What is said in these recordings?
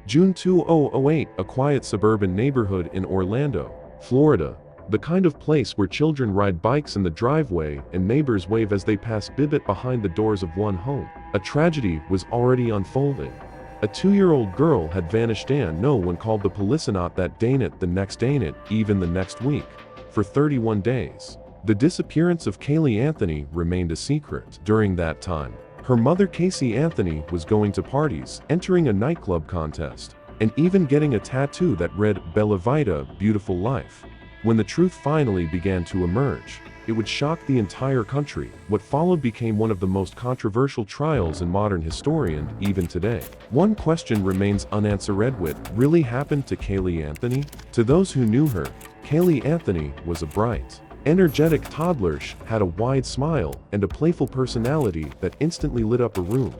June 2008, a quiet suburban neighborhood in Orlando, Florida. The kind of place where children ride bikes in the driveway and neighbors wave as they pass Bibbit behind the doors of one home. A tragedy was already unfolding. A 2-year-old girl had vanished and no one called the police, not that day, not the next day, not even the next week. For 31 days. The disappearance of Caylee Anthony remained a secret. During that time, her mother Caylee Anthony was going to parties, entering a nightclub contest, and even getting a tattoo that read Bella Vita, Beautiful Life. When the truth finally began to emerge, it would shock the entire country. What followed became one of the most controversial trials in modern history, and even today. One question remains unanswered: what really happened to Caylee Anthony? To those who knew her, Caylee Anthony was a bright, energetic toddler. She had a wide smile and a playful personality that instantly lit up a room.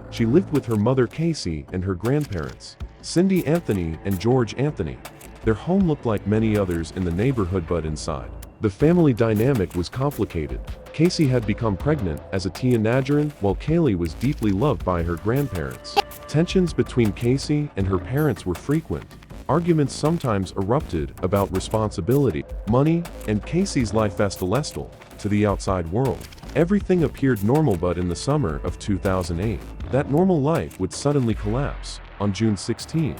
She lived with her mother Casey and her grandparents, Cindy Anthony and George Anthony. Their home looked like many others in the neighborhood, but inside, the family dynamic was complicated. Casey had become pregnant as a teenager, while Caylee was deeply loved by her grandparents. Tensions between Casey and her parents were frequent. Arguments sometimes erupted about responsibility, money, and Casey's life as celestial. To the outside world, everything appeared normal, but in the summer of 2008, that normal life would suddenly collapse. On June 16,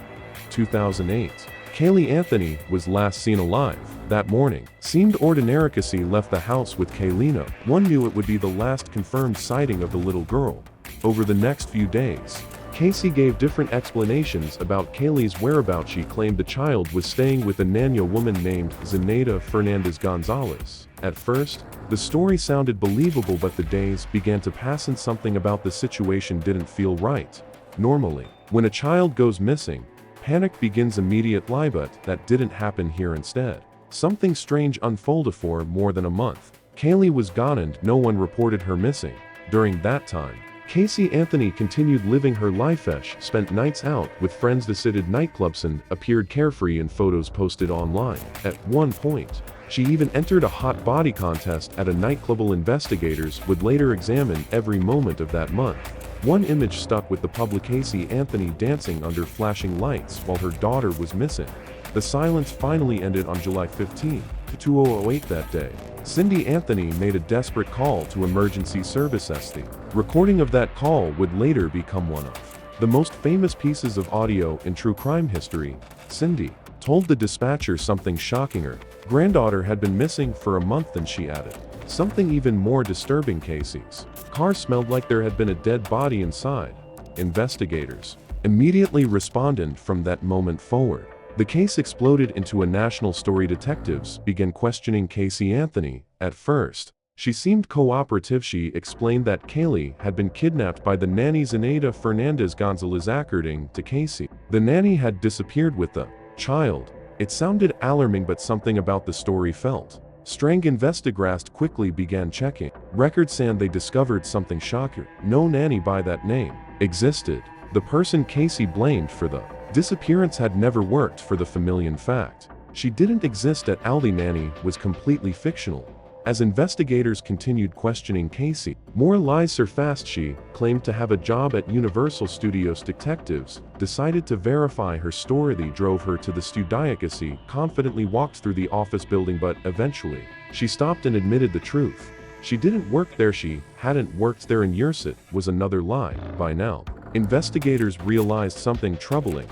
2008, Caylee Anthony was last seen alive. That morning seemed ordinary. Casey left the house with Caylee. No one knew it would be the last confirmed sighting of the little girl. Over the next few days, Casey gave different explanations about Caylee's whereabouts. She claimed the child was staying with a nanny woman named Zenaida Fernandez Gonzalez. At first, the story sounded believable, but the days began to pass and something about the situation didn't feel right. Normally, when a child goes missing, panic begins immediately, but that didn't happen here. Instead, something strange unfolded. For more than a month, Caylee was gone and no one reported her missing. During that time, Caylee Anthony continued living her life. She spent nights out with friends, visited nightclubs, and appeared carefree in photos posted online. At one point, she even entered a hot body contest at a nightclub. Investigators would later examine every moment of that month. One image stuck with the public: Caylee Anthony dancing under flashing lights while her daughter was missing. The silence finally ended on July 15, 2008. That day, Cindy Anthony made a desperate call to emergency services. The recording of that call would later become one of the most famous pieces of audio in true crime history. Cindy told the dispatcher something shocking: her granddaughter had been missing for a month, and she added something even more disturbing: Casey's car smelled like there had been a dead body inside. Investigators immediately responded. From that moment forward, the case exploded into a national story. Detectives began questioning Caylee Anthony. At first, she seemed cooperative. She explained that Caylee had been kidnapped by the nanny Zenaida Fernandez Gonzalez. According to Casey, the nanny had disappeared with the child. It sounded alarming, but something about the story felt strange. Investigators quickly began checking records and they discovered something shocking. No nanny by that name existed. The person Casey blamed for the disappearance had never worked for the family. In fact, she didn't exist at all. The nanny was completely fictional. As investigators continued questioning Casey, more lies surfaced. She claimed to have a job at Universal Studios. Detectives decided to verify her story. They drove her to the studio. Casey confidently walked through the office building, but eventually, she stopped and admitted the truth. She didn't work there. She hadn't worked there in years. It was another lie. By now, investigators realized something troubling.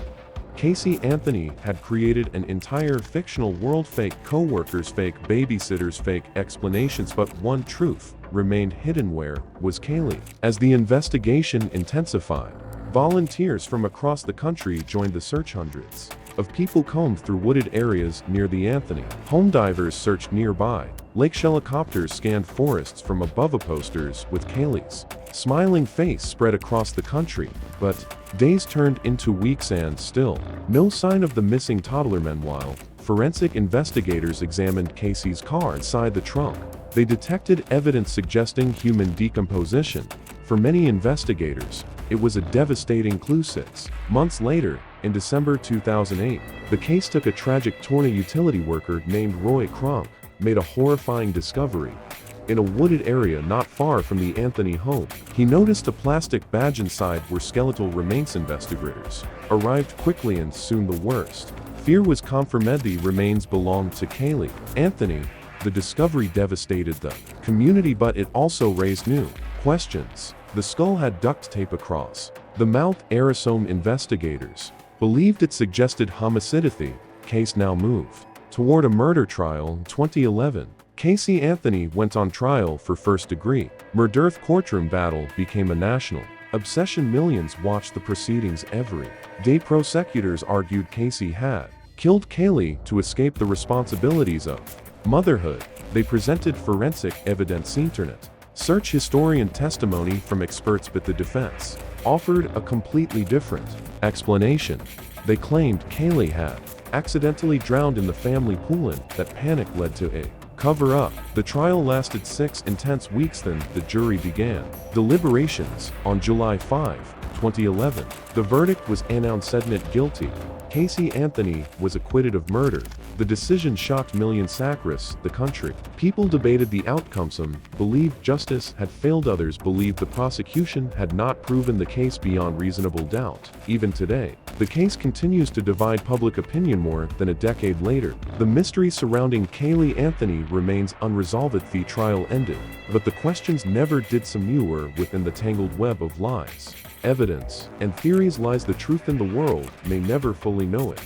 Caylee Anthony had created an entire fictional world: fake co-workers, fake babysitters, fake explanations, but one truth remained hidden: where was Caylee? As the investigation intensified, volunteers from across the country joined the search. Hundreds of people combed through wooded areas near the Anthony home. Divers searched nearby lakes. Helicopters scanned forests from above. Posters with Caylee's smiling face spread across the country, but days turned into weeks and still no sign of the missing toddler. Meanwhile, forensic investigators examined Casey's car. Inside the trunk, they detected evidence suggesting human decomposition. For many investigators, it was a devastating clue. 6 months later, in December 2008, the case took a tragic turn. A utility worker named Roy Kronk made a horrifying discovery. in a wooded area not far from the Anthony home. He noticed a plastic badge inside where skeletal remains. Investigators arrived quickly and soon the worst. Fear was confirmed the remains belonged to Caylee Anthony. The discovery devastated the community, but it also raised new questions. The skull had duct tape across the mouth. Aerosome investigators believed it suggested homicide. The case now moved toward a murder trial. In 2011, Caylee Anthony went on trial for first-degree murder. Courtroom battle became a national obsession. Millions watched the proceedings every day. Prosecutors argued Caylee had killed Caylee to escape the responsibilities of motherhood. They presented forensic evidence, internet search, historian testimony from experts, but the defense offered a completely different explanation. They claimed Caylee had accidentally drowned in the family pool and that panic led to a cover-up. The trial lasted 6 intense weeks. Then the jury began deliberations on July 5, 2011. The verdict was announced. Admit guilty. Caylee Anthony was acquitted of murder. The decision shocked millions across the country. People debated the outcome. Some believed justice had failed, others believed the prosecution had not proven the case beyond reasonable doubt. Even today, the case continues to divide public opinion. More than a decade later, the mystery surrounding Caylee Anthony remains unresolved. The trial ended, but the questions never did. Some newer within the tangled web of lies, evidence, and theories lies the truth, and the world may never fully know it.